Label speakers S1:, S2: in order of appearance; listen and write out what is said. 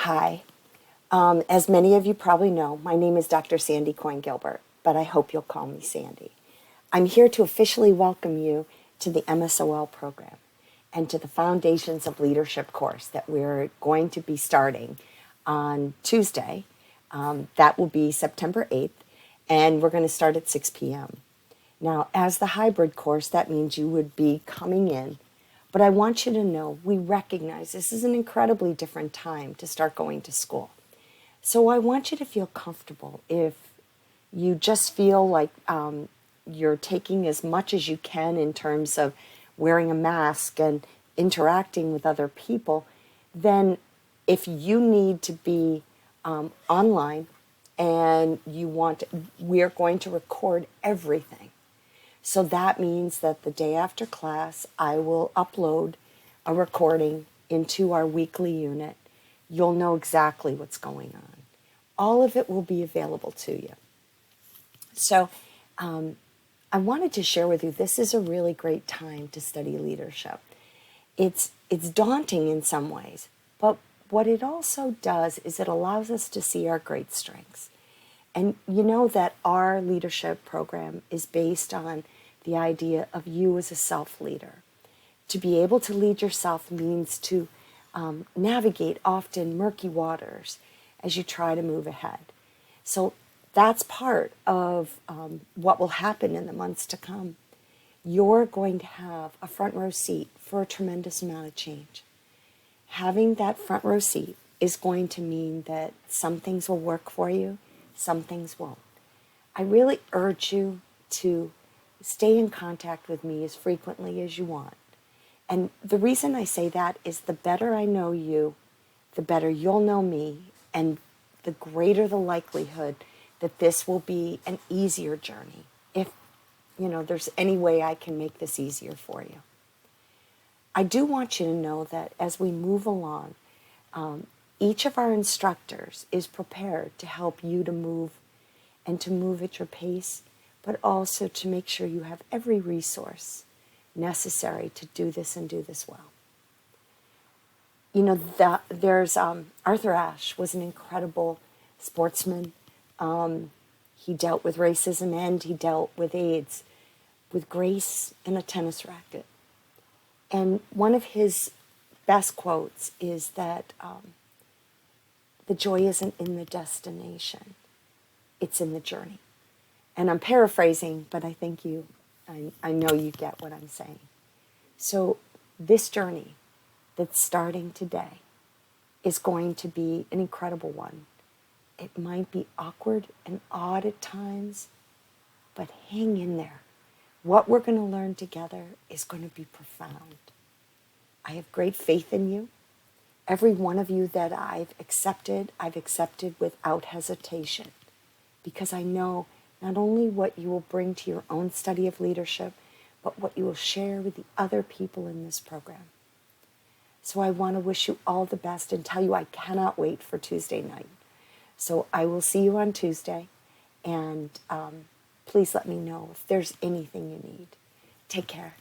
S1: Hi. As many of you probably know, my name is Dr. Sandy Coyne Gilbert, but I hope you'll call me Sandy. I'm here to officially welcome you to the MSOL program and to the Foundations of Leadership course that we're going to be starting on Tuesday. That will be September 8th, and we're going to start at 6 p.m. Now, as the hybrid course, that means you would be coming in, but I want you to know we recognize this is an incredibly different time to start going to school. So I want you to feel comfortable. If you just feel like you're taking as much as you can in terms of wearing a mask and interacting with other people, then if you need to be online and we're going to record everything. So that means that the day after class, I will upload a recording into our weekly unit. You'll know exactly what's going on. All of it will be available to you. So I wanted to share with you, this is a really great time to study leadership. It's daunting in some ways, but what it also does is it allows us to see our great strengths. And you know that our leadership program is based on the idea of you as a self-leader. To be able to lead yourself means to navigate often murky waters as you try to move ahead. So that's part of what will happen in the months to come. You're going to have a front row seat for a tremendous amount of change. Having that front row seat is going to mean that some things will work for you, some things won't. I really urge you to stay in contact with me as frequently as you want. And the reason I say that is the better I know you, the better you'll know me, and the greater the likelihood that this will be an easier journey. If, there's any way I can make this easier for you. I do want you to know that as we move along, each of our instructors is prepared to help you to move and to move at your pace, but also to make sure you have every resource necessary to do this and do this well. There's Arthur Ashe was an incredible sportsman. He dealt with racism and he dealt with AIDS with grace and a tennis racket. And one of his best quotes is that the joy isn't in the destination, it's in the journey. And I'm paraphrasing, but I think I know you get what I'm saying. So this journey that's starting today is going to be an incredible one. It might be awkward and odd at times, but hang in there. What we're going to learn together is going to be profound. I have great faith in you. Every one of you that I've accepted without hesitation, because I know not only what you will bring to your own study of leadership, but what you will share with the other people in this program. So I want to wish you all the best and tell you I cannot wait for Tuesday night. So I will see you on Tuesday, and please let me know if there's anything you need. Take care.